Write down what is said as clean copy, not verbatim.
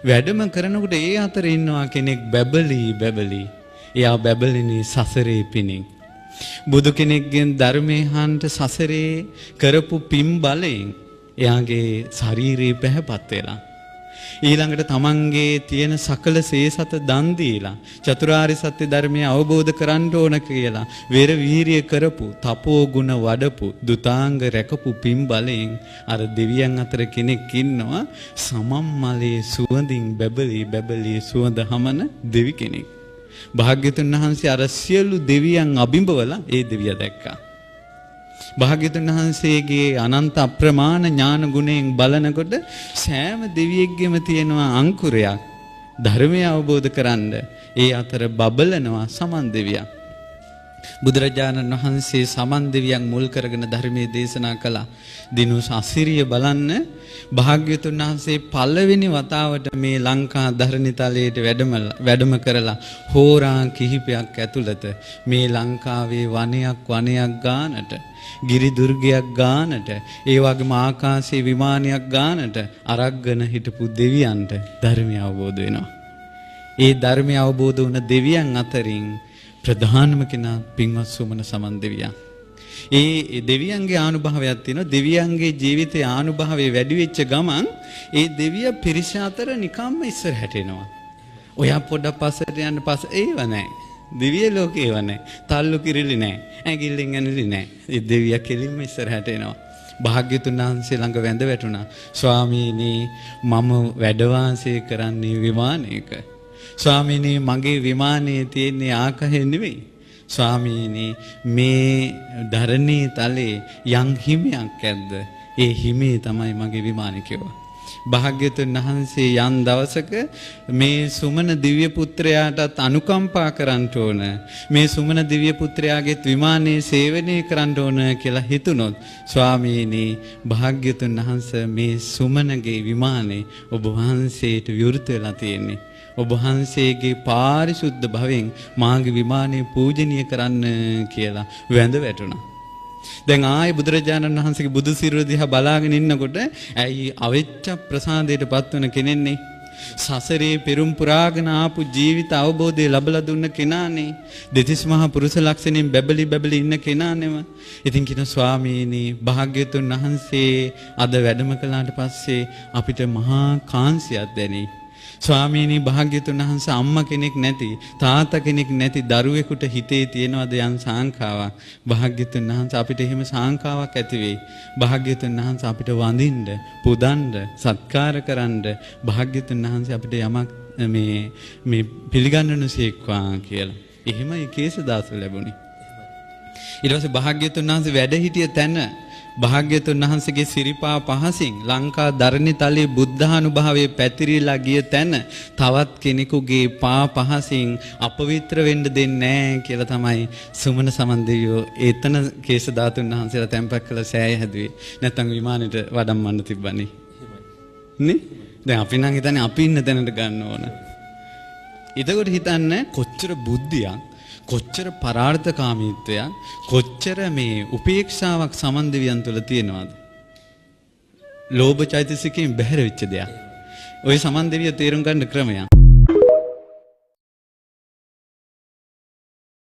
වැඩම කරනකොට ඒ අතර ඉන්නවා කෙනෙක් බැබලි. එයා බැබලිනේ සසරේ පිණින්. බුදු කෙනෙක්ගෙන් ධර්මයේ හන්ට සසරේ කරපු පින් බලයෙන් එයාගේ ශරීරේ පැහැපත් වෙලා. ඊළඟට තමන්ගේ තියෙන සකල සේසත දන් දීලා චතුරාර්ය සත්‍ය ධර්මය අවබෝධ කරගන්න ඕන කියලා වෙර වීරිය කරපු තපෝ ගුණ වඩපු දුතාංග රැකපු පින් බලයෙන් අර දෙවියන් අතර කෙනෙක් ඉන්නවා සමම්මලේ සුවඳින් බැබලි සුවඳ හමන දෙවි කෙනෙක්. භාග්‍යතුන් වහන්සේ අර සියලු දෙවියන් අබිඹවලා ඒ දෙවියා දැක්කා. භාග්‍යතුන් වහන්සේගේ අනන්ත අප්‍රමාණ ඥාන ගුණයෙන් බලනකොට සෑම දෙවියෙක්ගෙම තියෙනවා අංකුරයක් ධර්මය අවබෝධ කරන්න. ඒ අතර බබලනවා සමන් දෙවියන්. බුදුරජාණන් වහන්සේ සමන් දෙවියන් මුල් කරගෙන ධර්මයේ දේශනා කළා. දිනුස අසිරිය බලන්න භාග්‍යතුන් වහන්සේ පළවෙනි වතාවට මේ ලංකා ධරණිතලයට වැඩම කරලා හෝරා කිහිපයක් ඇතුළත මේ ලංකාවේ වනයක් ගානට ගිරි දුර්ගයක් ගානට ඒ වගේම ආකාශයේ විමානයක් ගානට අරක්ගෙන හිටපු දෙවියන්ට ධර්මය අවබෝධ වෙනවා. ඒ ධර්මය අවබෝධ වුණ දෙවියන් අතරින් ප්‍රධානම කෙනා පින්වත් සුමන සමන් දෙවියන්. ඒ දෙවියන්ගේ ආනුභාවයක් තියෙනවා. දෙවියන්ගේ ජීවිතයේ ආනුභාවය වැඩි වෙච්ච ගමන් ඒ දෙවිය පිරිස අතර නිකම්ම ඉස්සරහට එනවා. ඔයා පොඩක් පස්සට යන්න ඒව නැහැ. දිව්‍ය ලෝකේ ඒව නැහැ. තල්ලු කිරිලි නැහැ. ඇඟිල්ලෙන් ඇනිලි නැහැ. ඒ දෙවියා කෙලින්ම ඉස්සරහට එනවා. භාග්‍යතුන් වහන්සේ ළඟ වැඳ වැටුණා. ස්වාමීනි මම වැඩ වාසය කරන්නේ විමානයක. ස්වාමීනි මගේ විමානයේ තියෙන්නේ ආකාශය නෙවෙයි. ස්වාමීනි මේ ධරණී තලේ යම් හිමියක් ඇද්ද? ඒ හිමිය තමයි මගේ විමානය කිව්වා. භාග්‍යතුන් වහන්සේ යම් දවසක මේ සුමන දිව්‍ය පුත්‍රයාටත් අනුකම්පා කරන්න ඕන. මේ සුමන දිව්‍ය පුත්‍රයාගේ විමානයේ සේවනය කරන්න ඕන කියලා හිතුනොත් ස්වාමීනි භාග්‍යතුන් වහන්සේ මේ සුමනගේ විමානේ ඔබ වහන්සේට විවෘත වෙලා තියෙන්නේ. ඔබ වහන්සේගේ පාරිශුද්ධ භවෙන් මාගේ විමානය පූජනීය කරන්න කියලා වැඳ වැටුණා. දැන් ආයේ බුදුරජාණන් වහන්සේගේ බුදු සිරුර දිහා බලාගෙන ඉන්නකොට ඇයි අවෙච්ච ප්‍රසාදයටපත් වෙන කෙනෙන්නේ සසරේ පෙරම් පුරාගෙන ආපු ජීවිත අවබෝධය ලැබලා දුන්න කෙනානේ. දෙතිස් මහා පුරුෂ ලක්ෂණයෙන් බැබලි ඉන්න කෙනානෙම. ඉතින් කියන ස්වාමීනි භාග්‍යතුන් වහන්සේ අද වැඩම කළාට පස්සේ අපිට මහා කාංශයක් දැනේ. ස්වාමීනි භාග්‍යතුන් වහන්සේ අම්මා කෙනෙක් නැති තාත්තා කෙනෙක් නැති දරුවෙකුට හිතේ තියනවාද යම් සාංකාවක්. භාග්‍යතුන් වහන්සේ අපිට එහෙම සාංකාවක් ඇති වෙයි. භාග්‍යතුන් වහන්සේ අපිට වඳින්න පුදන්න සත්කාර කරන්න භාග්‍යතුන් වහන්සේ අපිට යමක් මේ පිළිගන්නනුසේක්වා කියලා. එහෙමයි කේසදාස ලැබුණේ. ඊට පස්සේ භාග්‍යතුන් වහන්සේ වැඩ හිටිය තැන භාග්‍යතුන් වහන්සේගේ සිරිපා පහසින් ලංකා ධරණිතලයේ බුද්ධානුභාවයේ පැතිරිලා ගිය තැන තවත් කෙනෙකුගේ පා පහසින් අපවිත්‍ර වෙන්න දෙන්නේ නැහැ කියලා තමයි සුමන සමන් දෙවියෝ එතන කේසදාතුන් වහන්සේලා තැන්පත් කළ සෑය හැදුවේ. නැත්තම් විමානෙට වඩම්මන්න තිබ්බනේ. නේ? දැන් අපි නම් හිතන්නේ අපි ඉන්න තැනට ගන්න ඕන. එතකොට හිතන්න කොච්චර බුද්ධියක් කොච්චර පරාර්ථකාමීත්වයක් කොච්චර මේ උපේක්ෂාවක් සමන් දෙවියන් තුළ තියෙනවද? ලෝභ චෛතසිකයෙන් බැහැර වෙච්ච දෙයක්. ওই සමන් දෙවිය තේරුම් ගන්න ක්‍රමයක්.